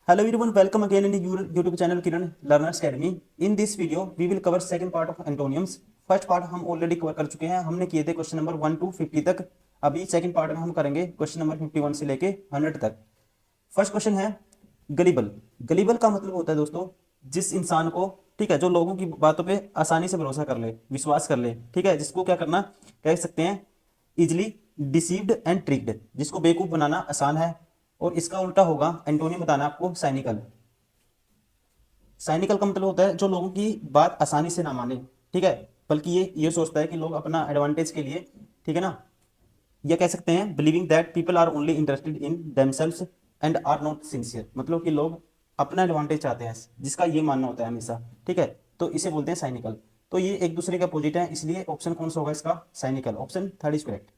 Hello everyone, welcome again in your YouTube channel Kiran Learners Academy. In this video, we will cover second part of antonyms. First part हम already cover कर चुके हैं, हमने किए थे question number 1 to 50 तक। अभी second part में हम करेंगे क्वेश्चन नंबर 51 से लेके 100 तक। फर्स्ट क्वेश्चन है गलिबल। गलिबल का मतलब होता है दोस्तों जिस इंसान को, ठीक है, जो लोगों की बातों पे आसानी से भरोसा कर ले, विश्वास कर ले, ठीक है, जिसको क्या करना कह सकते हैं इजिली डिसीव्ड एंड ट्रिक्ड, जिसको बेवकूफ बनाना आसान है। और इसका उल्टा होगा, एंटोनियम बताना आपको, साइनिकल। साइनिकल का मतलब होता है जो लोगों की बात आसानी से ना माने, ठीक है, बल्कि ये सोचता है कि लोग अपना एडवांटेज के लिए, ठीक है ना, या कह सकते हैं believing that people are only interested in themselves and are not sincere, मतलब कि लोग अपना एडवांटेज चाहते हैं, जिसका ये मानना होता है हमेशा, ठीक है, तो इसे बोलते हैं साइनिकल। तो ये एक दूसरे के अपोजिट है, इसलिए ऑप्शन कौन सा होगा इसका, cynical. Option third is correct.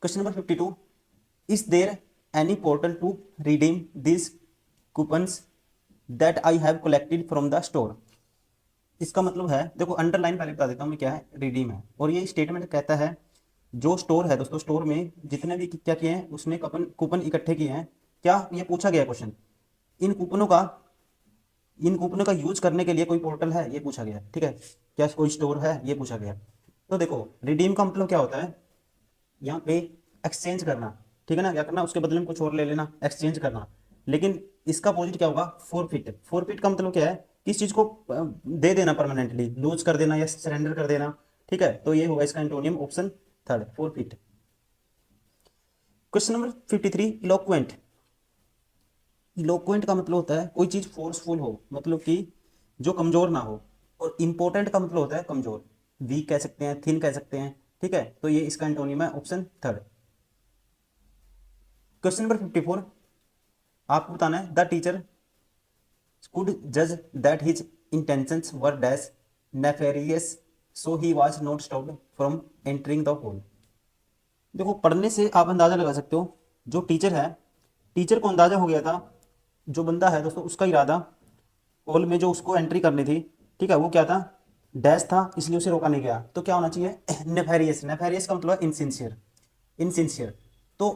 Question number 52, is there any portal to redeem this coupons that I have collected from the store. इसका मतलब है, देखो अंडरलाइन पहले बता देता हूँ मैं क्या है, रिडीम है, और ये स्टेटमेंट कहता है जो स्टोर है दोस्तों, स्टोर में जितने भी क्या किए हैं उसने कूपन कूपन इकट्ठे किए हैं, क्या ये पूछा गया क्वेश्चन, इन कूपनों का इन कूपनों का यूज करने के लिए कोई पोर्टल है, ये पूछा गया, ठीक है, क्या कोई स्टोर है, ये पूछा गया। तो देखो रिडीम का मतलब क्या होता है, यहाँ पे एक्सचेंज करना, ठीक है ना, क्या करना, उसके बदले में कुछ और ले लेना, एक्सचेंज करना। लेकिन इसका अपोजिट क्या होगा, फोरफिट। फोरफिट का मतलब क्या है, किस चीज को दे देना, परमानेंटली लूज कर देना या सरेंडर कर देना, ठीक है, तो ये होगा इसका antonym, option third, forfeit. Question number 53, eloquent. Eloquent का मतलब होता है कोई चीज फोर्सफुल हो, मतलब कि जो कमजोर ना हो। और इंपॉर्टेंट का मतलब होता है कमजोर, वीक कह सकते हैं, थिन कह सकते हैं, ठीक है, तो ये इसका एंटोनियम है, ऑप्शन थर्ड। क्वेश्चन नंबर 54, आपको बताना है the teacher could judge that his intentions were dash nefarious, so he was not stopped from entering the hall। देखो पढ़ने से आप अंदाजा लगा सकते हो, जो टीचर है, टीचर को अंदाजा हो गया था जो बंदा है दोस्तों उसका इरादा हॉल में जो उसको एंट्री करनी थी, ठीक है, वो क्या था, डैश था, इसलिए उसे रोका नहीं गया। तो क्या होना चाहिए, नेफेरियस। नेफेरियस का मतलब इनसिंसियर, इनसिंसियर। तो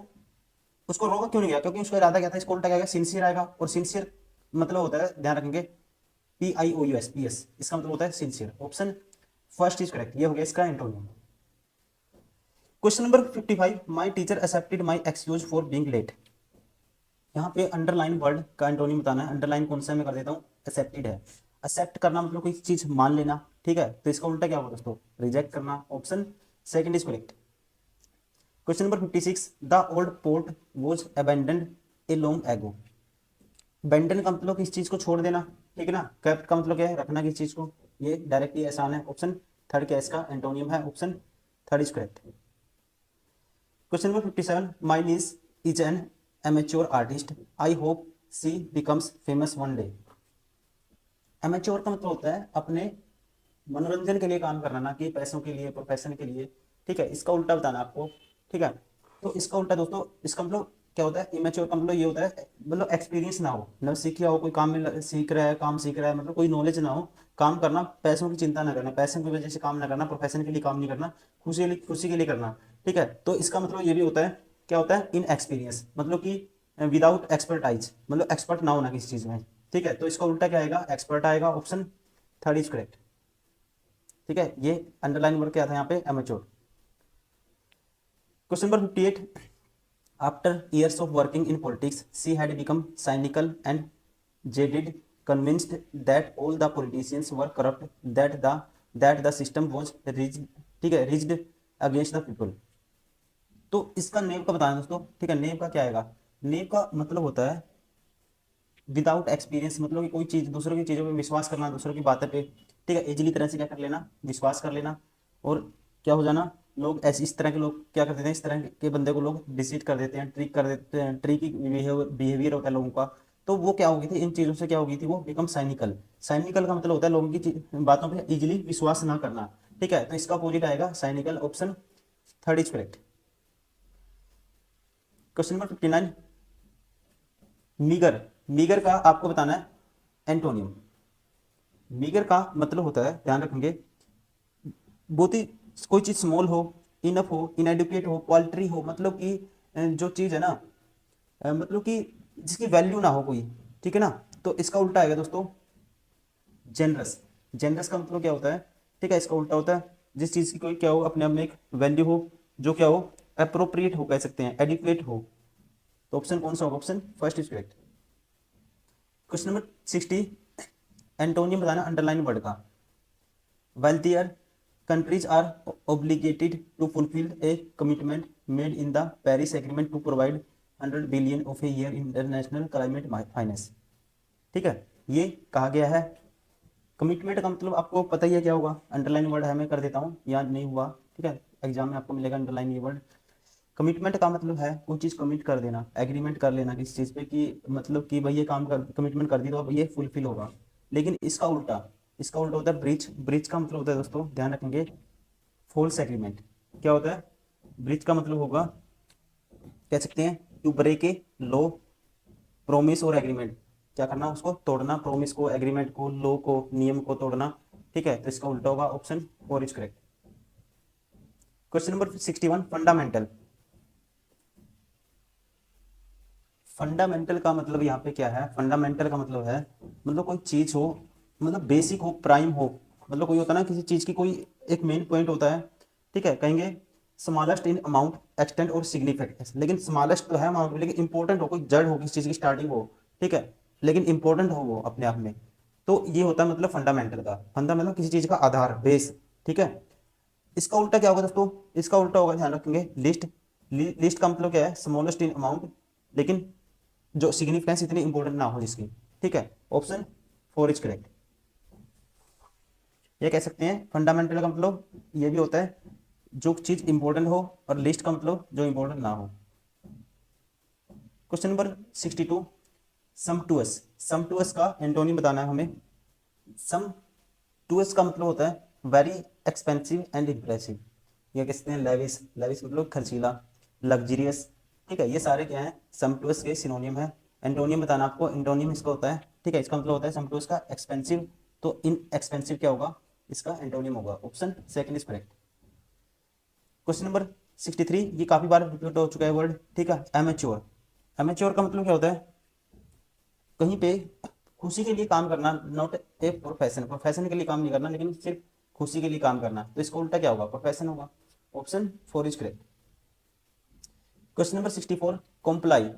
उसको रोका क्यों नहीं गया, क्योंकि उसका इरादा क्या था, इसको उल्टा क्या, सिंसियर आएगा, और सिंसियर मतलब होता है, ध्यान रखेंगे, PIOUS, PS, इसका मतलब होता है sincere. Option first is correct, ये हो गया इसका antonym. Question number 55, my teacher accepted my excuse for being late. यहाँ पे अंडरलाइन वर्ड का एंटोनियम बताना है। अंडरलाइन कौन सा मैं कर देता हूँ, एक्सेप्टेड है। एक्सेप्ट करना मतलब कोई चीज मान लेना, ठीक है, तो इसका उल्टा क्या होगा दोस्तों, रिजेक्ट करना। Option second is correct. Question number 56, the old port was abandoned a long ago. बेंटन का मतलब किस चीज को छोड़ देना, ठीक है ना, कैप्ट का मतलब क्या है, रखना किस चीज को, ये डायरेक्टली आसान है। ऑप्शन थर्ड क्या इसका एंटोनियम है, option third is correct. Question number 57, my niece is an amateur artist, I hope she becomes famous one day. Amateur का मतलब होता है अपने मनोरंजन के लिए काम करना, ना कि पैसों के लिए, प्रोफेशन के लिए, ठीक है, इसका उल्टा बताना आपको, ठीक है। तो इसका उल्टा दोस्तों, इसका मतलब क्या होता है, इमेच्योर का मतलब ये होता है, मतलब एक्सपीरियंस ना हो, मतलब सीखा हो, कोई काम में सीख रहा है, काम सीख रहा है, मतलब कोई नॉलेज ना हो, काम करना, पैसों की चिंता ना करना, पैसों की वजह से काम ना करना, प्रोफेशन के लिए काम नहीं करना, खुशी के लिए करना, ठीक है, तो इसका मतलब ये भी होता है, क्या होता है, इन एक्सपीरियंस, मतलब कि विदाउट एक्सपर्टाइज, मतलब एक्सपर्ट ना होना किसी चीज में, ठीक है, तो इसका उल्टा क्या आएगा, एक्सपर्ट आएगा। ऑप्शन थर्ड इज करेक्ट, ठीक है, ये अंडरलाइन वर्ड क्या था यहाँ पे, amateur. Question number 58, after years of working in politics, she had become cynical and jaded, convinced that all the politicians were corrupt, that the system was rigged, ठीक है, rigged against the people। तो इसका name का बताना दोस्तों, ठीक है, name का क्या आएगा, नेम का मतलब होता है विदाउट एक्सपीरियंस, मतलब कि कोई चीज, दूसरों की चीजों पे विश्वास करना, दूसरों की बातें पे, ठीक है, इजीली तरह से क्या कर लेना, विश्वास कर लेना, और क्या हो जाना, लोग ऐसे इस तरह के लोग क्या कर देते हैं, इस तरह के बंदे को लोग डिसीट कर देते हैं, ट्रिक कर देते हैं, ट्रिकी बिहेवियर होता है लोगों का। तो वो क्या हो गई थी, इन चीजों से क्या हो गई थी, वो बिकम साइनिकल। साइनिकल का मतलब होता है लोगों की बातों पर इजिली विश्वास ना करना, ठीक है, तो इसका अपोजिट आएगा cynical. Option third is correct. Question number 59, meagre. Meagre का आपको बताना है एंटोनियम। मीगर का मतलब होता है, ध्यान रखेंगे, बहुत ही कोई चीज स्मॉल हो, इनफ हो, इनएडुकेट हो, पॉल्ट्री हो, मतलब कि जो चीज है ना, मतलब कि जिसकी वैल्यू ना हो कोई, ठीक है ना। तो इसका उल्टा आएगा दोस्तों जेनरस। जेनरस का मतलब क्या होता है, ठीक है, इसका उल्टा होता है जिस चीज की कोई क्या हो, अपने आप में एक वैल्यू हो, जो क्या हो, अप्रोप्रिएट हो, कह सकते हैं एडिक्वेट हो। तो ऑप्शन कौन सा होगा, option first is correct. Question number 60, antonym बताना अंडरलाइन वर्ड का। wealthier countries are obligated to fulfill a commitment made in the Paris Agreement to provide 100 billion of a year international climate finance। ठीक है, ये कहा गया है। Commitment का मतलब आपको पता ही है क्या होगा, अंडरलाइन वर्ड है, मैं कर देता हूँ, याद नहीं हुआ, ठीक है, एग्जाम में आपको मिलेगा अंडरलाइन ये वर्ड। कमिटमेंट का मतलब है कोई चीज़ कमिट कर देना, एग्रीमेंट कर लेना किसी चीज़ पे कि मतलब कि भाई ये काम कर, कमिटमेंट कर दी तो अब ये फुलफिल होगा। लेकिन इसका उल्टा, इसका उल्टा होता है ब्रीच। ब्रीच का मतलब होता है दोस्तों, ध्यान रखेंगे, फॉल्स एग्रीमेंट। क्या होता है ब्रीच का मतलब होगा, कह सकते हैं to break a law, promise और एग्रीमेंट। क्या करना, उसको तोड़ना, प्रोमिस को, एग्रीमेंट को, लॉ को, नियम को तोड़ना। ठीक है, तो इसका उल्टा होगा option 4 is correct. Question number 61, fundamental. Fundamental का मतलब यहाँ पे क्या है, फंडामेंटल का मतलब है मतलब कोई चीज हो, मतलब बेसिक हो, प्राइम हो, मतलब कोई होता है ना किसी चीज की कोई एक मेन पॉइंट होता है, ठीक है, कहेंगे स्मॉलेस्ट इन अमाउंट, एक्सटेंट और सिग्निफिकेंस। लेकिन स्मॉलेस्ट तो है अमाउंट में, लेकिन इंपॉर्टेंट हो, कोई जड़ हो किसी चीज की, स्टार्टिंग हो, ठीक है, लेकिन इंपॉर्टेंट हो वो अपने आप में। तो ये होता है मतलब फंडामेंटल का, फंडामेंटल किसी चीज का आधार, बेस, ठीक है। इसका उल्टा क्या होगा दोस्तों, इसका उल्टा होगा, ध्यान रखेंगे, लिस्ट। लिस्ट का मतलब क्या है, स्मॉलेस्ट इन अमाउंट, लेकिन जो सिग्निफिकेंस इतनी इंपॉर्टेंट ना हो जिसकी, ठीक है, ऑप्शन 4 इज करेक्ट। ये कह सकते हैं फंडामेंटल का मतलब ये भी होता है जो चीज इंपॉर्टेंट हो, और लिस्ट का मतलब जो इंपॉर्टेंट ना हो। Question number 62, समटूअस। समटूअस का एंटोनिम बताना है हमें। समटूअस का मतलब होता है वेरी एक्सपेंसिव एंड इम्प्रेसिव। ये कह सकते हैं लेविस। लेविस मतलब खर्चीला, लग्जरियस, ठीक है, ये सारे क्या हैं, समटूअस के सिनोनियम है। एंटोनियम बताना आपको, एंटोनियम इसका होता है, ठीक है, इसका मतलब होता है समटूअस का एक्सपेंसिव, तो इन एक्सपेंसिव क्या होगा, इसका एंटोनियम होगा, option second is correct. Question number 63, ये काफी बार रिपीट हो चुका है वर्ड, ठीक है, एमेच्योर। एमेच्योर का मतलब क्या होता है, कहीं पे खुशी के लिए काम करना, नॉट ए प्रोफेशन। प्रोफेशन के लिए काम नहीं करना, लेकिन सिर्फ खुशी के लिए काम करना, तो इसका उल्टा क्या होगा, प्रोफेशन होगा, option 4 is correct. Question number 64, comply.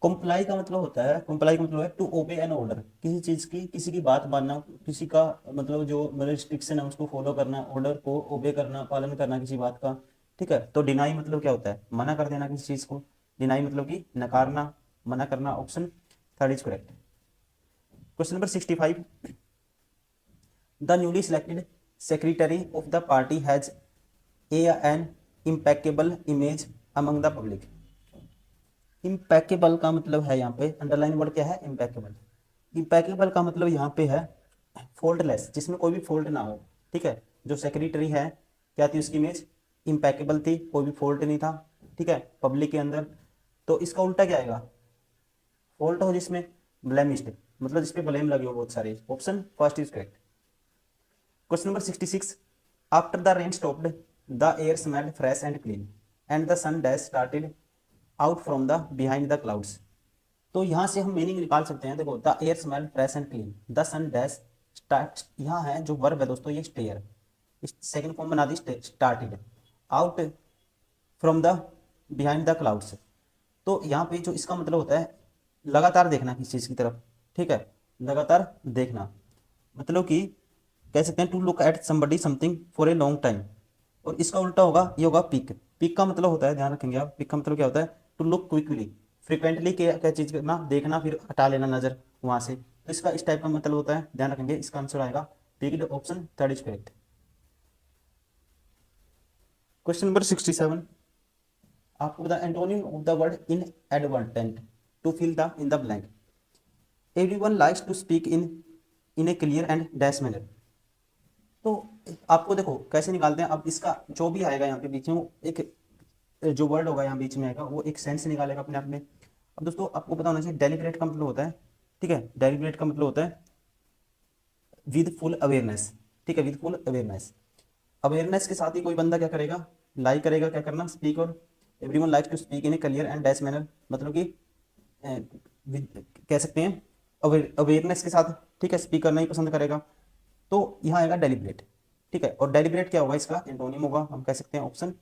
Comply का मतलब होता है, कॉम्प्लाई का मतलब है टू ओबे एन ऑर्डर, किसी चीज की, किसी की बात मानना, किसी का मतलब जो मतलब रिस्ट्रिक्शन है उसको फॉलो करना, ऑर्डर को ओबे करना, पालन करना किसी बात का, ठीक है। तो डिनाई मतलब क्या होता है, मना कर देना किसी चीज को, डिनाई मतलब कि नकारना, मना करना, option third is correct. Question number 65, the newly selected secretary of the party has an impeccable image among the public। Impeccable का मतलब है यहाँ पे, अंडरलाइन वर्ड क्या है, इम्पेकेबल। इम्पेकेबल का मतलब यहाँ पे है फॉल्टलेस, जिसमें कोई भी फॉल्ट ना हो, ठीक है। जो सेक्रेटरी है, क्या थी उसकी इमेज, इम्पेकेबल थी, कोई भी फॉल्ट नहीं था, ठीक है, पब्लिक के अंदर। तो इसका उल्टा क्या आएगा, फॉल्ट हो जिसमें, ब्लेमिश्ड, मतलब जिसपे ब्लेम लगे हो बहुत सारे, option first is correct. Question number 66, after the rain stopped the air smelled fresh and clean and the sun dash started out from the behind the clouds. तो यहाँ से हम मीनिंग निकाल सकते हैं, देखो, the air smell fresh and clean, the sun dash start, यहाँ है जो वर्ब है दोस्तों, ये स्टेयर, सेकंड फॉर्म बना दी started, out from the behind the clouds. तो यहाँ पे जो इसका मतलब होता है लगातार देखना किसी चीज की तरफ, ठीक है, लगातार देखना, मतलब कि कह सकते हैं to look at somebody something for a long time. और इसका उल्टा होगा, ये होगा पिक। पिक का मतलब होता है, ध्यान रखेंगे आप, पिक का मतलब क्या होता है, टू लुक क्विकली, फ्रिक्वेंटली, क्या क्या चीज करना, देखना, फिर हटा लेना नजर वहां से। तो इसका इस टाइप का मतलब होता है, ध्यान रखेंगे, इसका आंसर आएगा picked, option third is correct. Question number 67, आपको बता antonym of the word inadvertent, to fill the in the blank. Everyone likes to speak in a clear and dash manner. तो आपको देखो कैसे निकालते हैं, अब इसका जो भी आएगा यहाँ पे बीच में, वो एक जो वर्ड होगा यहाँ बीच में आएगा, वो एक सेंस निकालेगा अपने आप में। अब दोस्तों आपको पता होना चाहिए, डेलिब्रेट का मतलब होता है, ठीक है, डेलिब्रेट का मतलब होता है विद फुल अवेयरनेस, ठीक है, विद फुल अवेयरनेस। अवेयरनेस के साथ ही कोई बंदा क्या करेगा, लाई करेगा, क्या करना, स्पीक और everyone likes to speak in a clear and dash manner, मतलब कि कह सकते हैं अवेयरनेस के साथ, ठीक है, स्पीक करना ही पसंद करेगा। तो यहाँ आएगा डेलिब्रेट, ठीक है। और डेलिब्रेट क्या होगा, इसका एंटोनिम होगा, हम कह सकते हैं ऑप्शन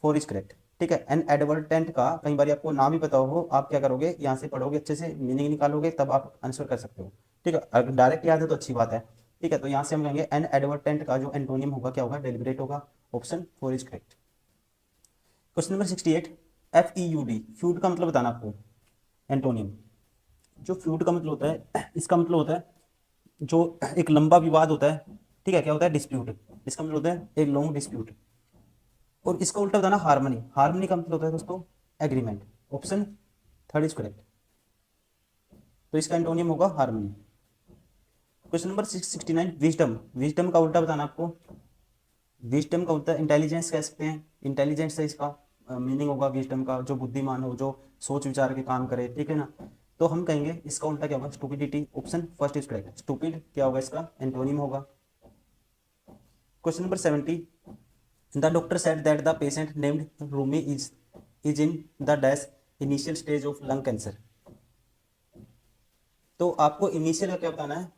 4 इज करेक्ट, ठीक है। एन एडवर्टेंट का कई बार आपको नाम ही पता हो, आप क्या करोगे, यहाँ से पढ़ोगे अच्छे से, मीनिंग निकालोगे, तब आप आंसर कर सकते हो, ठीक है। अगर डायरेक्ट याद है तो अच्छी बात है, ठीक है। तो यहाँ से हम कहेंगे एन एडवर्टेंट का जो एंटोनिम होगा क्या होगा, डेलिब्रेट होगा, option 4 is correct. Question number 68, FEUD, feud का मतलब बताना आपको एंटोनिम। जो फ्यूड का मतलब होता है, इसका मतलब होता है जो एक लंबा विवाद होता है, ठीक है, क्या होता है, डिस्प्यूट। इसका मतलब होता है एक लॉन्ग डिस्प्यूट। और इसका उल्टा बताना हार्मनी, हार्मनी का मतलब होता है दोस्तों एग्रीमेंट, ऑप्शन 3 इज करेक्ट। तो इसका एंटोनियम होगा harmony. Question number 69, wisdom, wisdom का उल्टा बताना आपको। विजडम का होता है इंटेलिजेंस, कह सकते हैं, इंटेलिजेंस से इसका मीनिंग होगा विजडम का, जो बुद्धिमान हो, जो सोच विचार के काम करे, ठीक है ना। तो हम कहेंगे इसका उल्टा क्या होगा, stupidity, option 1 is correct. Stupid क्या होगा, इसका एंटोनिम होगा। Question number 70, the doctor said that the patient named Rumi is in the dash initial stage of lung cancer. तो आपको इनिशियल का क्या बताना है,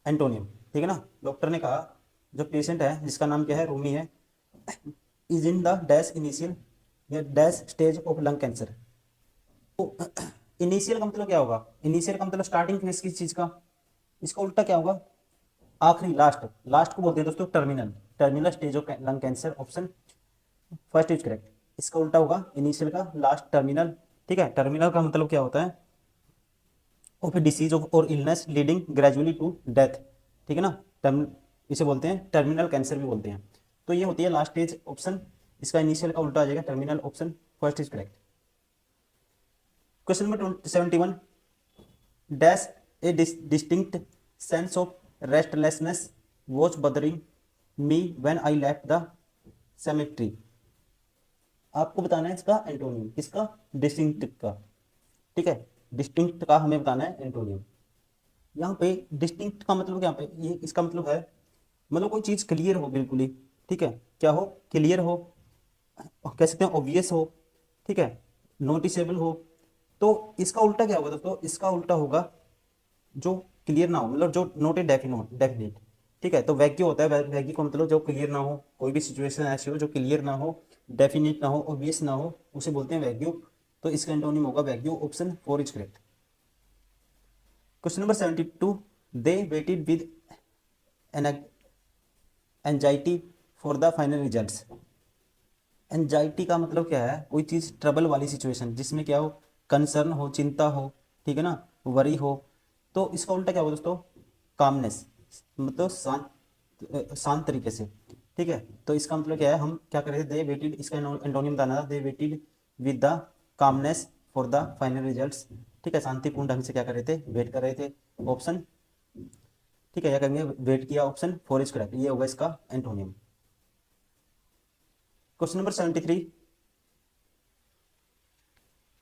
एंटोनियम, ठीक है ना। डॉक्टर ने कहा जो पेशेंट है जिसका नाम क्या है, रूमी है, is in the dash initial या dash stage of lung cancer. तो इनिशियल का मतलब क्या होगा, इनिशियल का मतलब स्टार्टिंग फेज किस चीज का, इसका उल्टा क्या होगा, आखिरी, लास्ट, लास्ट को बोलते हैं दोस्तों terminal, terminal stage of lung cancer, option 1 is correct. इसका उल्टा होगा इनिशियल का लास्ट, टर्मिनल, ठीक है। टर्मिनल का मतलब क्या होता है, ऑफ ए डिसीज ऑफ और illness leading gradually to death, ठीक है ना। टर्म इसे बोलते हैं टर्मिनल कैंसर भी बोलते हैं। तो ये होती है लास्ट स्टेज, ऑप्शन इसका इनिशियल का उल्टा आ जाएगा terminal, option 1 is correct. Question number 71, dash A distinct sense of restlessness was बदरिंग me when I left the cemetery. आपको बताना है इसका एंटोनियम, किसका, डिस्टिंक्ट का, ठीक है। डिस्टिंक्ट का हमें बताना है एंटोनियम। यहाँ पे डिस्टिंक्ट का मतलब यहाँ पे ये इसका मतलब है, मतलब कोई चीज क्लियर हो बिल्कुल ही, ठीक है, क्या हो, क्लियर हो, कह सकते हैं ऑब्वियस हो, ठीक है, नोटिसेबल हो। तो इसका उल्टा क्या होगा दोस्तों, इसका उल्टा होगा जो क्लियर ना हो, मतलब जो नोट ए डेफिनेट डेफिनेट, ठीक है। तो वैक्यू होता है, वैक्यू का मतलब जो क्लियर ना हो, कोई भी सिचुएशन ऐसी हो जो क्लियर ना हो, डेफिनेट ना हो, ऑब्वियस ना हो, उसे बोलते हैं वैक्यू। तो इसका एंटोनिम होगा वैक्यू, option 4 is correct. Question number 72, they waited with anxiety for the final results. Anxiety का मतलब क्या है, कोई चीज ट्रबल वाली सिचुएशन जिसमें क्या हो, कंसर्न हो, चिंता हो, ठीक है ना, वरी हो। तो इसका उल्टा क्या होगा दोस्तों, कामनेस, मतलब शांत, शांत तरीके से, ठीक है। तो इसका मतलब क्या है, हम क्या कर रहे थे, दे वेटेड, इसका एंटोनियम बताना था, दे waited with the calmness for the final results, ठीक है, शांतिपूर्ण ढंग से क्या कर रहे थे, वेट कर रहे थे, ऑप्शन, ठीक है, क्या करेंगे, वेट किया, ऑप्शन 4 इज करेक्ट, ये होगा इसका antonym. Question number 73,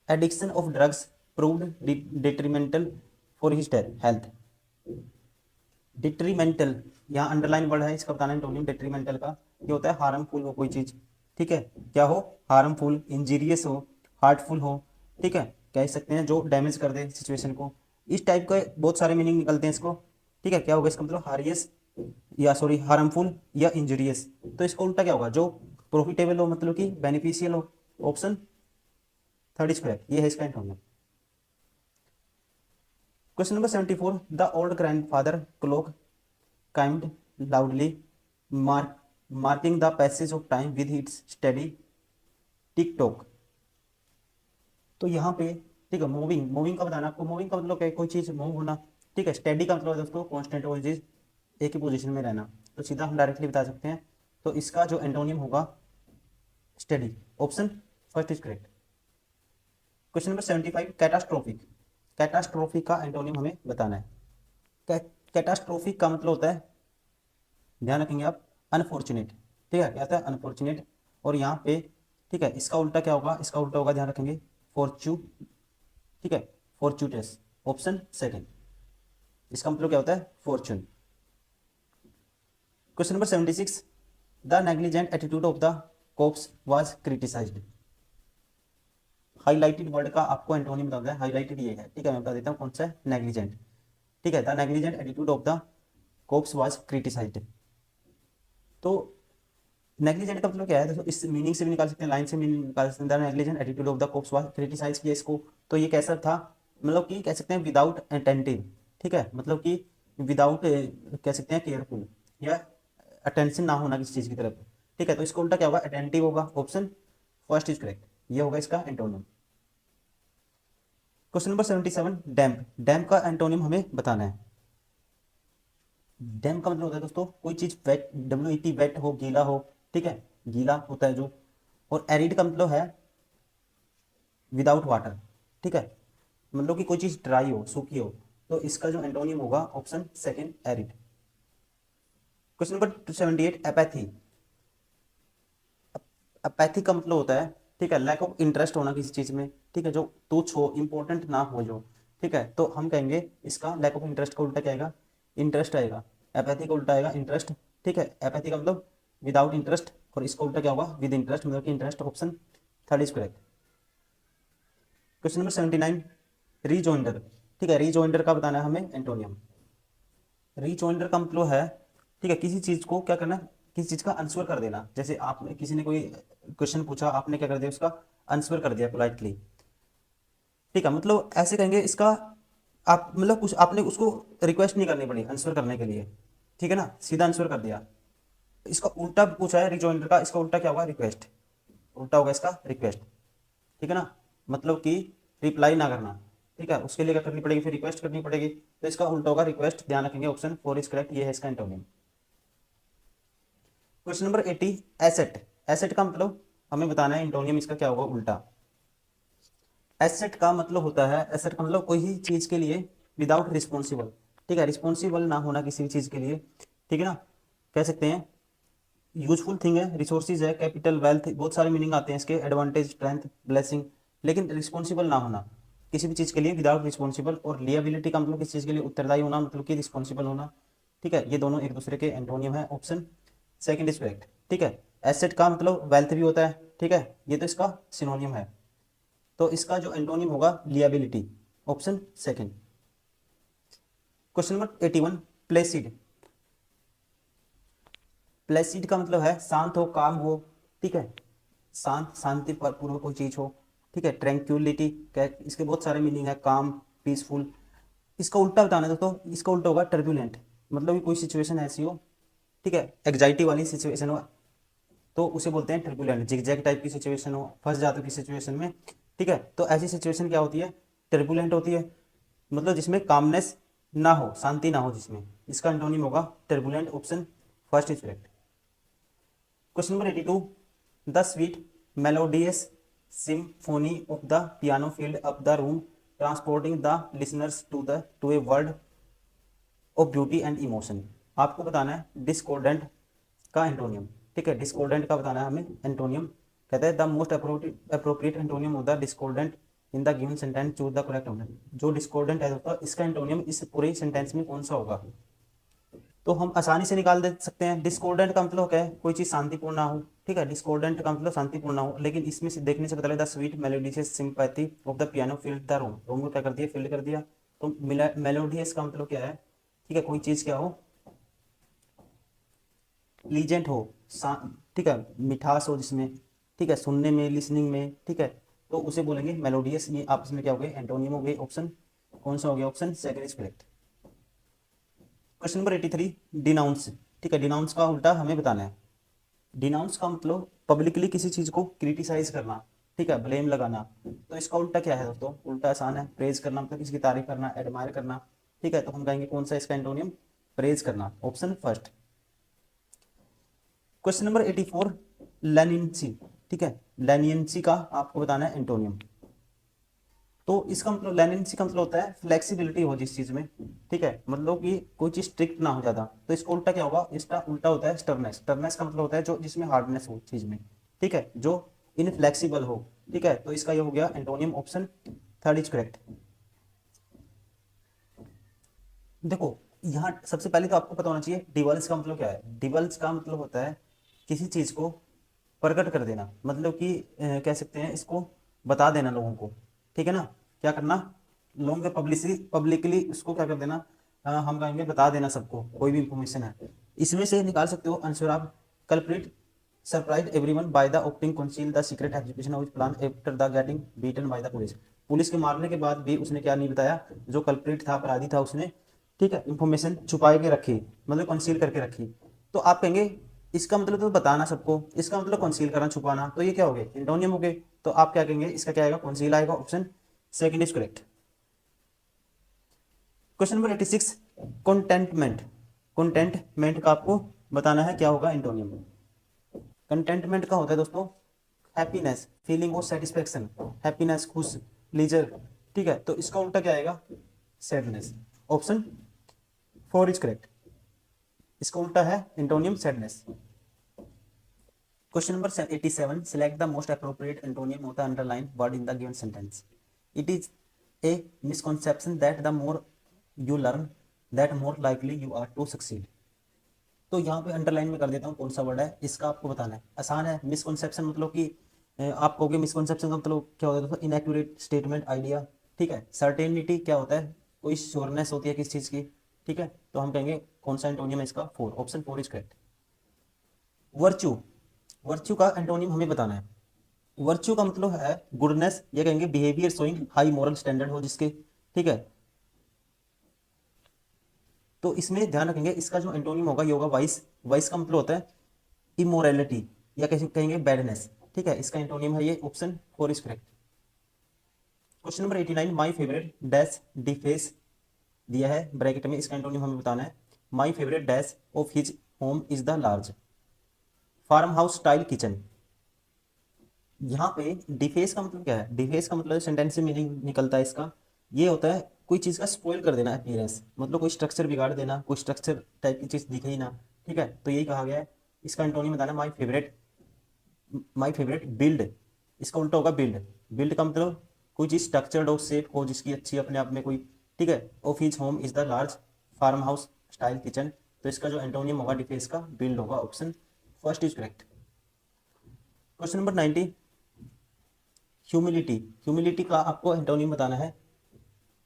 addiction of drugs proved detrimental for his health. Detrimental, यहाँ अंडरलाइन वर्ड है, इसका बताना एंटोनियम डिट्रीमेंटल का, ये होता है हार्मफुल हो कोई चीज, ठीक है, क्या हो, हार्मफुल, इंजीरियस हो, हार्टफुल हो, ठीक है, कह सकते हैं जो डैमेज कर दे सिचुएशन को। इस टाइप के बहुत सारे मीनिंग निकलते हैं इसको, ठीक है। क्या होगा इसका मतलब, हारियस या सॉरी हार्मफुल या इंजीरियस। तो इसका उल्टा क्या होगा, जो प्रॉफिटेबल हो, मतलब कि बेनिफिशियल हो, ऑप्शन 3 इज करेक्ट, ये है इसका antonym. Question number 74, the old grandfather clock chimed loudly, mark, marking the passage of time with its steady tick tock. तो यहाँ पे, ठीक है, मूविंग, मूविंग का बताना आपको, मूविंग का मतलब क्या है, कोई चीज मूव होना, ठीक है। स्टेडी का मतलब है दोस्तों कांस्टेंट, कोई चीज एक ही पोजीशन में रहना। तो सीधा हम डायरेक्टली बता सकते हैं, तो इसका जो एंटोनियम होगा steady, option 1 is correct. Question number 75, catastrophic, catastrophic का एंटोनियम हमें बताना है। कैटास्ट्रोफिक का मतलब होता है, ध्यान रखेंगे आप, अनफॉर्चुनेट, ठीक है, क्या होता है, अनफॉर्चुनेट। और यहाँ पे, ठीक है, इसका उल्टा क्या होगा, इसका उल्टा होगा, ध्यान रखेंगे, फॉर्चू, ठीक है, फॉर्चूटस, ऑप्शन 2, इसका मतलब क्या होता है, Fortune. Question number 76, the negligent attitude of the cops was criticised. Highlighted word का आपको एंटोनिम बताना है, हाईलाइटेड ये है, ठीक है, मैं बता देता हूँ कौन सा है, नेग्लिजेंट, ठीक है, the negligent attitude of the cops was criticised. तो नेग्लिजेंट का मतलब क्या है, देखो इस मीनिंग से भी निकाल सकते हैं, लाइन से मीनिंग निकाल सकते हैं, the negligent attitude of the cops was criticise किया इसको। तो ये कैसा था, मतलब कि कह सकते हैं विदाउट अटेंटिव, ठीक है, मतलब कि विदाउट कह सकते हैं केयरफुल या अटेंशन ना होना किसी चीज की तरफ, ठीक है, तो इसको उल्टा क्या होगा, अटेंटिव होगा, ऑप्शन फर्स्ट इज करेक्ट, ये होगा इसका एंटोनिम। क्वेश्चन नंबर 77, डैम्प, डैम्प का एंटोनिम हमें बताना है। डैम्प का मतलब होता है दोस्तों कोई चीज वेट, WET वेट हो, गीला हो, ठीक है, गीला होता है जो, और एरिड का मतलब है विदाउट वाटर, ठीक है, मतलब कि कोई चीज ड्राई हो, सूखी हो, तो इसका जो एंटोनियम होगा option second arid. Question number 78, apathy, apathy का मतलब होता है, ठीक है, लैक ऑफ इंटरेस्ट होना किसी चीज में, ठीक है, जो तुच्छ हो, इंपॉर्टेंट ना हो जो, ठीक है, तो हम कहेंगे इसका लैक ऑफ इंटरेस्ट का उल्टा क्या आएगा, इंटरेस्ट आएगा, एपैथी का उल्टा आएगा इंटरेस्ट, ठीक है, एपैथी का मतलब विदाउट इंटरेस्ट, और इसका उल्टा क्या होगा, विद इंटरेस्ट, मतलब कि interest, option third is correct. Question number 79, रीजॉइंडर, ठीक है, रीजॉइंडर का बताना है हमें एंटोनियम। रीजॉइंडर का मतलब है, ठीक है, किसी चीज को क्या करना, किसी चीज का आंसर कर देना, जैसे आपने किसी ने कोई क्वेश्चन पूछा, आपने क्या कर दिया, उसका आंसर कर दिया पोलाइटली, ठीक है, मतलब ऐसे कहेंगे इसका, आप मतलब कुछ आपने उसको रिक्वेस्ट नहीं करनी पड़ी आंसर करने के लिए, ठीक है ना, सीधा आंसर कर दिया। इसका उल्टा पूछा है रिजॉइंडर का, इसका उल्टा क्या होगा, रिक्वेस्ट, उल्टा होगा इसका रिक्वेस्ट, ठीक है ना, मतलब कि रिप्लाई ना करना, ठीक है, उसके लिए क्या करनी पड़ेगी, फिर रिक्वेस्ट करनी पड़ेगी, तो इसका उल्टा होगा रिक्वेस्ट, ध्यान रखेंगे, ऑप्शन फोर इज करेक्ट, ये है इसका antonym. Question number 80, asset, asset का मतलब हमें बताना है एंटोनियम इसका क्या होगा उल्टा। एसेट का मतलब होता है, एसेट का मतलब कोई ही चीज के लिए विदाउट रिस्पॉन्सिबल, ठीक है, रिस्पॉन्सिबल ना होना किसी भी चीज के लिए, ठीक है ना, कह सकते हैं यूजफुल थिंग है, रिसोर्सेज है, कैपिटल, वेल्थ, बहुत सारे मीनिंग आते हैं इसके, एडवांटेज, स्ट्रेंथ, ब्लेसिंग, लेकिन रिस्पॉन्सिबल ना होना किसी भी चीज के लिए विदाउट रिस्पॉन्सिबल, और लियाबिलिटी का मतलब किसी चीज के लिए उत्तरदायी होना, मतलब कि रिस्पॉन्सिबल होना, ठीक है, ये दोनों एक दूसरे के एंटोनियम है, ऑप्शन सेकंड इज करेक्ट, ठीक है, एसेट का मतलब वेल्थ भी होता है, ठीक है, ये तो इसका सिनोनियम है, तो इसका जो एंटोनियम होगा liability, option second. Question number 81, Placid, Placid का मतलब है शांत हो, काम हो, ठीक है, शांत, शांति पर पूर्वक कोई चीज हो, ठीक है, ट्रैंक्विलिटी, इसके बहुत सारे मीनिंग है, काम, पीसफुल, इसका उल्टा बताना है दोस्तों, इसका उल्टा होगा टर्बुलेंट, मतलब कि कोई सिचुएशन ऐसी हो, ठीक है, एग्जाइटी वाली सिचुएशन हो, तो उसे बोलते हैं टर्बुलेंट, जिगजैग टाइप की सिचुएशन हो, फंस जाते हो किसी सिचुएशन में, ठीक है, तो ऐसी सिचुएशन क्या होती है, टर्बुलेंट होती है, मतलब जिसमें कामनेस ना हो, शांति ना हो जिसमें, इसका एंटोनिम होगा turbulent, option first is correct. Question number 82, the sweet melodious symphony of the piano filled up the room, transporting the listeners to a world of beauty and emotion. आपको बताना है डिस्कॉर्डेंट का एंटोनियम, ठीक है, discordant का बताना है हमें एंटोनियम, कहते हैं the most appropriate antonym of the discordant in the given sentence, choose the correct option. जो डिस्कॉर्डेंट है दोस्तों, इसका एंटोनियम इस पूरे सेंटेंस में कौन सा होगा, तो हम आसानी से निकाल दे सकते हैं, डिस्कॉर्डेंट का मतलब क्या है, कोई चीज शांतिपूर्ण ना हो, ठीक है, डिस्कॉर्डेंट का मतलब शांतिपूर्ण ना हो, लेकिन इसमें से देखने से पता लगा the sweet melodious sympathy of the piano filled the room, room को क्या कर दिया, फिल्ड कर दिया, तो मेलोडियस का मतलब क्या है, ठीक है, कोई चीज क्या हो, लीजेंट हो, ठीक है, मिठास हो जिसमें, ठीक है, सुनने में, लिसनिंग में, ठीक है, तो उसे बोलेंगे मेलोडियस, ये आपस में क्या हो गए, एंटोनियम हो गए, ऑप्शन कौन सा हो गया, option second is correct. Question number 83, denounce, ठीक है, डिनाउंस का उल्टा हमें बताना है। डिनाउंस का मतलब पब्लिकली किसी चीज को क्रिटिसाइज करना, ठीक है, ब्लेम लगाना, तो इसका उल्टा क्या है दोस्तों, उल्टा आसान है, प्रेज करना, मतलब किसी की तारीफ करना, एडमायर करना, ठीक है, तो हम कहेंगे कौन सा इसका एंटोनियम, प्रेज करना, ऑप्शन फर्स्ट। क्वेश्चन नंबर 84, लेनियंसी, ठीक है, लेनियंसी का आपको बताना है एंटोनियम। तो इसका मतलब लेनियंसी का मतलब होता है फ्लेक्सिबिलिटी हो जिस चीज में, ठीक है, मतलब कि कोई चीज स्ट्रिक्ट ना हो ज्यादा, तो इसका उल्टा क्या होगा, इसका उल्टा होता है स्टर्नेस, स्टर्नेस का मतलब होता है जो जिसमें हार्डनेस हो चीज में, ठीक है, जो इनफ्लेक्सिबल हो, ठीक है, तो इसका ये हो गया antonym, option third is correct. देखो यहाँ सबसे पहले तो आपको पता होना चाहिए डिवल्स का मतलब क्या है, डिवल्स का मतलब होता है किसी चीज को प्रकट कर देना, मतलब कि कह सकते हैं इसको बता देना लोगों को, ठीक है ना। क्या करना, लोगों के पब्लिकली उसको क्या कर देना, हम कहेंगे बता देना सबको, कोई भी इंफॉर्मेशन है। इसमें से निकाल सकते हो आंसर आप, culprit surprise everyone by the opening conceal the secret execution of plan after the getting beaten by the police. Police के मारने के बाद भी उसने क्या नहीं बताया, जो कल्प्रिट था, अपराधी था, उसने, ठीक है, इंफॉर्मेशन छुपा के रखी, मतलब कंसील करके रखी। तो आप कहेंगे इसका मतलब तो बताना सबको, इसका मतलब कंसील करना, छुपाना, तो ये क्या हो गए, एंटोनियम हो गए। तो आप क्या कहेंगे, इसका क्या आएगा, कंसील आएगा, option second is correct. Question number 86, contentment. Contentment का आपको बताना है क्या होगा एंटोनियम। कंटेंटमेंट का होता है दोस्तों happiness, feeling of satisfaction, happiness, खुश, लीजर, ठीक है। तो इसका उल्टा क्या आएगा, sadness, option four is correct. इसका उल्टा है antonym sadness. Question number 87, select the most appropriate antonym of the underline word in the given sentence. It is a misconception that the more you learn that more likely you are to succeed. तो यहाँ पे underline में कर देता हूँ कौन सा word है, इसका आपको बताना है, आसान है। मिसकॉन्सेप्शन मतलब कि आप कहोगे मिसकॉन्सेप्शन का मतलब क्या होता है दोस्तों, इनएक्यूरेट स्टेटमेंट, आइडिया, ठीक है। सर्टेनिटी क्या होता है, कोई श्योरनेस होती है किस चीज़ की, ठीक है। तो हम कहेंगे कौन सा एंटोनियम है इसका, four, option four is correct. Virtue, virtue का एंटोनियम हमें बताना है। वर्च्यू का मतलब है गुडनेस, ये कहेंगे behaviour showing high moral standard हो जिसके, ठीक है। तो इसमें ध्यान रखेंगे इसका जो एंटोनियम होगा ये होगा वाइस। वाइस का मतलब होता है इमोरलिटी, या कैसे कहेंगे बैडनेस, ठीक है। इसका एंटोनियम है ये, option four is correct. Question number 89, my favourite dash deface दिया है ब्रैकेट में, इसका एंटोनियम हमें बताना है। My favourite dash of his home is the large farm house style kitchen. यहाँ पे डिफेस का मतलब क्या है, डिफेस का मतलब सेंटेंस से मीनिंग निकलता है इसका, ये होता है कोई चीज़ का स्पॉइल कर देना, अपीयरेंस, मतलब कोई स्ट्रक्चर बिगाड़ देना, कोई स्ट्रक्चर टाइप की चीज़ दिखे ही ना, ठीक है। तो यही कहा गया है। इसका एंटोनियम बताना, माई फेवरेट बिल्ड, इसका उल्टा होगा बिल्ड। बिल्ड का मतलब कोई चीज़ स्ट्रक्चर्ड हो, सेफ हो, जिसकी अच्छी अपने आप में कोई, ठीक है। Of his home is the large farm house style kitchen. तो इसका जो एंटोनियम होगा डिफेंस का, बिल्ड होगा, option first is correct. Question number 90, humility. Humility का आपको एंटोनियम बताना है।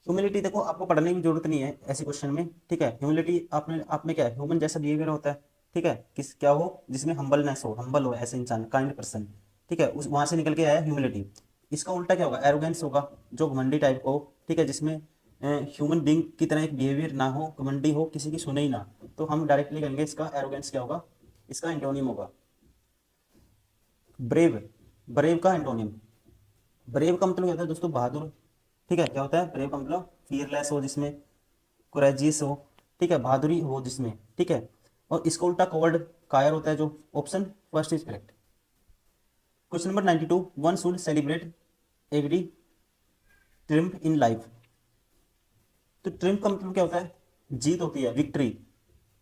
ह्यूमिलिटी देखो आपको पढ़ने की जरूरत नहीं है ऐसे क्वेश्चन में, ठीक है। ह्यूमिलिटी आपने आप में क्या है, ह्यूमन जैसा बिहेवियर होता है, ठीक है। किस क्या हो, जिसमें हम्बलनेस हो, हम्बल हो ऐसे इंसान, काइंड पर्सन, ठीक है, उस वहां से निकल के आया ह्यूमिलिटी। इसका उल्टा क्या होगा, एरोगेंस होगा, जो घमंडी टाइप को, ठीक है, जिसमें ह्यूमन बींग की तरह एक बिहेवियर ना हो, घमंडी हो, किसी की सुने ही ना। तो हम डायरेक्टली कहेंगे इसका एरोगेंस क्या होगा, इसका एंटोनियम होगा ब्रेव। ब्रेव का एंटोनियम, ब्रेव का मतलब क्या होता है दोस्तों, बहादुर, ठीक है। क्या होता है ब्रेव का मतलब, फियरलेस हो जिसमें, कोरेजियस हो, ठीक है, बहादुरी हो जिसमें, ठीक है। और इसका उल्टा कवर्ड, कायर होता है जो, option first is correct. Question number 92, one should celebrate every triumph in life. तो ट्रिम्फ का मतलब क्या होता है, जीत होती है, विक्ट्री,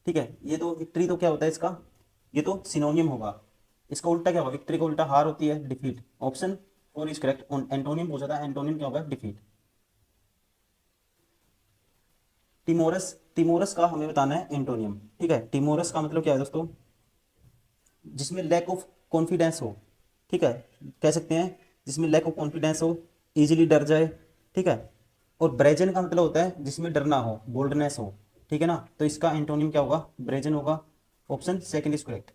ठीक है। ये तो विक्ट्री तो क्या होता है इसका, ये तो सिनोनियम होगा। इसका उल्टा क्या होगा, विक्ट्री का उल्टा हार होती है, defeat, option four is correct. Antonym हो जाता है, एंटोनियम क्या होगा, डिफीट। टिमोरस, टिमोरस का हमें बताना है एंटोनियम, ठीक है। टिमोरस का मतलब क्या है दोस्तों, जिसमें लैक ऑफ कॉन्फिडेंस हो, ठीक है, कह सकते हैं जिसमें लैक ऑफ कॉन्फिडेंस हो, इजीली डर जाए, ठीक है। और ब्रेजन का मतलब होता है जिसमें डरना हो, बोल्डनेस हो, ठीक है ना। तो इसका एंटोनियम क्या होगा, ब्रेजन होगा, option second is correct.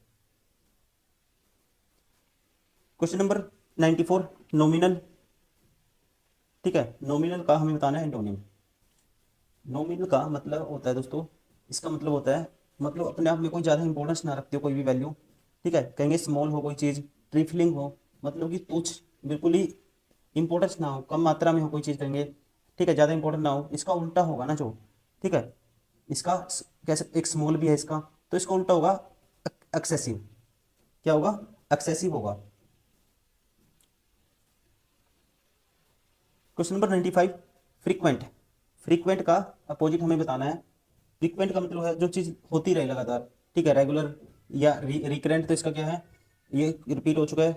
Question number 94, nominal, ठीक है। नॉमिनल का हमें बताना है एंटोनियम। नॉमिनल का मतलब होता है दोस्तों, इसका मतलब होता है, मतलब अपने आप में कोई ज़्यादा इंपॉर्टेंस ना रखते हो कोई भी वैल्यू, ठीक है। कहेंगे स्मॉल हो कोई चीज़, ट्रिफलिंग हो, मतलब कि तुच्छ, बिल्कुल ही इंपॉर्टेंस ना हो, कम मात्रा में हो कोई चीज़, कहेंगे, ठीक है, ज़्यादा इंपॉर्टेंट ना हो। इसका उल्टा होगा ना जो, ठीक है, इसका कैसे, एक स्मॉल भी है इसका, तो इसका उल्टा होगा एक्सेसिव। क्या होगा, एक्सेसिव होगा। Question number 95, frequent. फ्रीक्वेंट का अपोजिट हमें बताना है। फ्रीक्वेंट का मतलब है जो चीज़ होती रहे लगातार, ठीक है, रेगुलर, या रिकरेंट, तो इसका क्या है, ये रिपीट हो चुका है,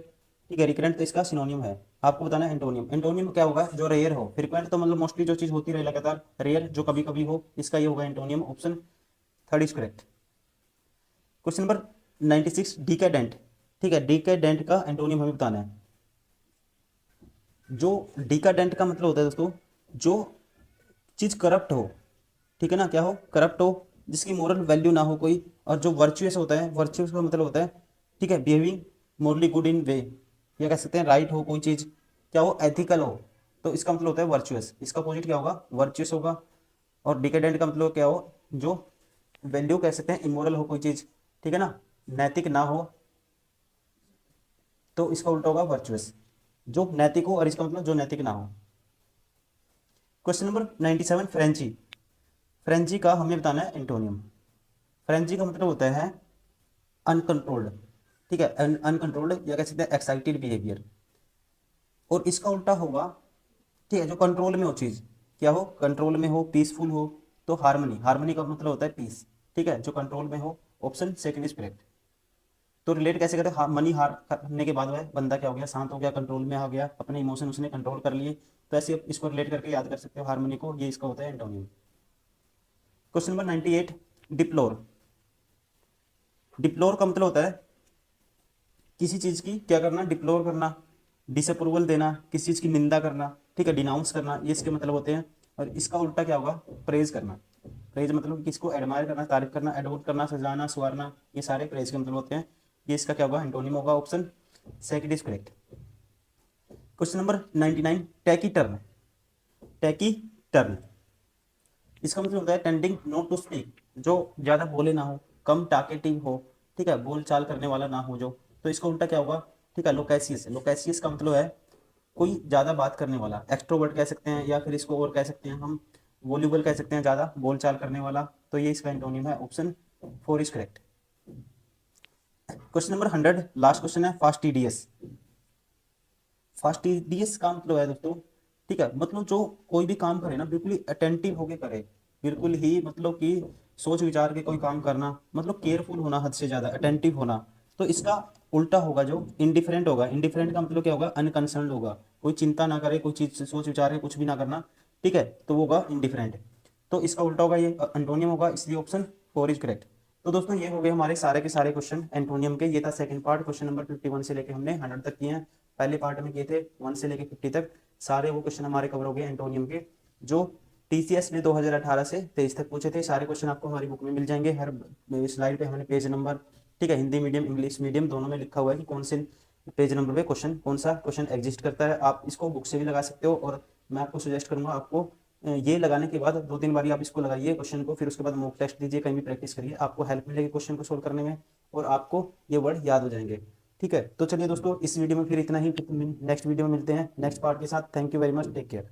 ठीक है। रिकरेंट तो इसका सिनोनियम है, आपको बताना है एंटोनियम। एंटोनियम क्या होगा, जो रेयर हो। फ्रीक्वेंट तो मतलब मोस्टली जो चीज़ होती रहे लगातार, रेयर जो कभी कभी हो, इसका ये होगा antonym, option third is correct. Question number 96, decadent. ठीक है, डिकेडेंट का एंटोनियम हमें बताना है। जो डिकाडेंट का मतलब होता है दोस्तों, जो चीज करप्ट हो, ठीक है ना, क्या हो, करप्ट हो, जिसकी मोरल वैल्यू ना हो कोई। और जो वर्चुअस होता है, वर्चुअस का मतलब होता है, ठीक है, बिहेविंग मोरली गुड इन वे, या कह सकते हैं राइट हो कोई चीज, क्या हो, एथिकल हो, तो इसका मतलब होता है वर्चुअस। इसका अपोजिट क्या होगा, वर्चुअस होगा। और डिकेडेंट का मतलब क्या हो, जो वैल्यू कह सकते हैं इमोरल हो कोई चीज, ठीक है ना, नैतिक ना हो, तो इसका उल्टा होगा वर्चुअस। जो नैतिक हो, और इसका मतलब जो नैतिक ना हो। Question number 97, Frenchie. फ्रेंची का हमें बताना है एंटोनियम। फ्रेंची का मतलब होता है अनकंट्रोल्ड, ठीक है, अनकंट्रोल्ड, या कह सकते हैं एक्साइटेड बिहेवियर। और इसका उल्टा होगा, ठीक है, जो कंट्रोल में हो चीज, क्या हो, कंट्रोल में हो, पीसफुल हो, तो हार्मनी। हार्मनी का मतलब होता है पीस, ठीक है, जो कंट्रोल में हो। Option second is correct. तो रिलेट कैसे करते हैं, मनी हार करने के बाद वह बंदा क्या हो गया, शांत हो गया, कंट्रोल में आ गया, अपने इमोशन उसने कंट्रोल कर लिए। तो ऐसे इसको रिलेट करके याद कर सकते हो हार्मनी को, ये इसका होता है एंटोनियम। Question number 98, डिप्लोर। डिप्लोर का मतलब होता है किसी चीज की क्या करना, डिप्लोर करना, डिसअप्रूवल देना, किसी चीज की निंदा करना, ठीक है, डिनाउंस करना, ये इसके मतलब होते हैं। और इसका उल्टा क्या होगा, प्रेज करना। प्रेज मतलब किसको एडमायर करना, तारीफ करना, एडोर करना, सजाना, सवारना, ये सारे प्रेज के मतलब होते हैं। ये इसका क्या होगा, एंटोनिम होगा। Option second is correct. Question number 99, tacky turn. Tacky turn, इसका मतलब होता है टेंडिंग नॉट टू स्पीक, जो ज्यादा बोले ना हो, कम टाकेटिव हो, ठीक है, बोल चाल करने वाला ना हो जो। तो इसका उल्टा क्या होगा, ठीक है, लोकेसियस। लोकेसियस का मतलब है कोई ज्यादा बात करने वाला, एक्सट्रोवर्ट कह सकते हैं, या फिर इसको और कह सकते हैं हम वॉल्यूबल कह सकते हैं, ज्यादा बोल चाल करने वाला। तो ये इसका एंटोनिम है। Option four is correct. Question number 100, last question है, फास्टिडियस। फास्टिडियस का मतलब है दोस्तों, ठीक है, मतलब जो कोई भी काम करे ना, बिल्कुल ही अटेंटिव होके करे, बिल्कुल ही मतलब कि सोच विचार के कोई काम करना, मतलब केयरफुल होना, हद से ज्यादा अटेंटिव होना। तो इसका उल्टा होगा जो इंडिफरेंट होगा। इंडिफरेंट का मतलब क्या होगा, अनकंसर्न होगा, कोई चिंता ना करे, कोई चीज सोच विचार के कुछ भी ना करना, ठीक है, तो वो होगा इंडिफरेंट। तो इसका उल्टा होगा, ये एंटोनियम होगा, इसलिए ऑप्शन फोर इज करेक्ट। तो दोस्तों ये हो गए हमारे सारे के सारे क्वेश्चन एंटोनियम के। ये था सेकंड पार्ट, क्वेश्चन नंबर 51 से लेके हमने 100 तक किए हैं। पहले पार्ट में किए थे 1 से लेके 50 तक, सारे वो क्वेश्चन हमारे कवर हो गए एंटोनियम के, जो टीसीएस ने 2018 से 23 तक पूछे थे। सारे क्वेश्चन आपको हमारी बुक में मिल जाएंगे। हर स्लाइड पे हमने पेज नंबर, ठीक है, हिंदी मीडियम इंग्लिश मीडियम दोनों में लिखा हुआ है कि कौन से पेज नंबर पे क्वेश्चन, कौन सा क्वेश्चन एग्जिस्ट करता है। आप इसको बुक से भी लगा सकते हो, और मैं आपको सजेस्ट करूंगा, आपको ये लगाने के बाद 2-3 बार आप इसको लगाइए क्वेश्चन को, फिर उसके बाद मॉक टेस्ट दीजिए, कहीं भी प्रैक्टिस करिए, आपको हेल्प मिलेगी क्वेश्चन को सोल्व करने में, और आपको ये वर्ड याद हो जाएंगे। ठीक है, तो चलिए दोस्तों, इस वीडियो में फिर इतना ही। नेक्स्ट वीडियो में मिलते हैं नेक्स्ट पार्ट के साथ। Thank you very much, take care.